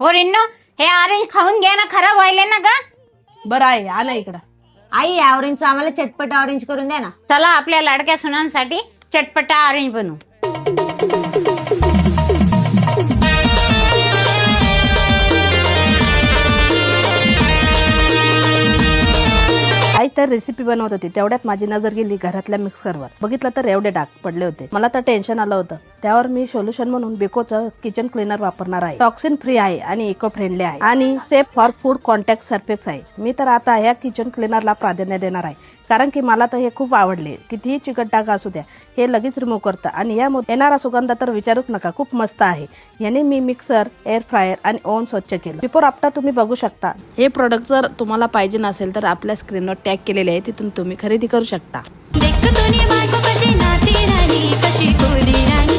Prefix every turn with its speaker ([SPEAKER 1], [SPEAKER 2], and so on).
[SPEAKER 1] पोरींनो, हे ऑरेंज खाऊन घ्या ना, खराब व्हायले ना ग.
[SPEAKER 2] बरं आहे, आलं इकडं.
[SPEAKER 3] आई या ऑरेंजचं आम्हाला चटपट ऑरेंज करून द्या ना.
[SPEAKER 1] चला आपल्या लाडक्या सुनांसाठी चटपटा ऑरेंज बनवू.
[SPEAKER 2] आई तर रेसिपी बनवत होती, तेवढ्यात माझी नजर गेली घरातल्या मिक्सरवर. बघितलं तर एवढे डाग पडले होते. मला तर टेन्शन आलं होतं. त्यावर मी सोल्युशन म्हणून बेकोचं किचन क्लीनर वापरणार आहे. टॉक्सिन फ्री आहे आणि इको फ्रेंडली आहे आणि safe for food contact surface आहे. मी तर आता ह्या किचन क्लीनरला प्राधान्य देणार आहे, कारण की मला तर हे खूप आवडले. कितीही चिकट डाग असू द्या, हे लगेच रिमूव्ह करतं आणि यामध्ये येणारा सुगंध तर विचारूच नका, खूप मस्त आहे. याने मी मिक्सर, एअर फ्रायर आणि ओव्हन स्वच्छ केलं. बिफोर आफ्टर तुम्ही बघू शकता. हे प्रोडक्ट जर तुम्हाला पाहिजे नसेल तर आपल्या स्क्रीनवर टॅग केलेले आहे, तिथून तुम्ही खरेदी करू शकता.
[SPEAKER 4] देख दुनिया बायको कशी नाची राणी, कशी खुली राणी.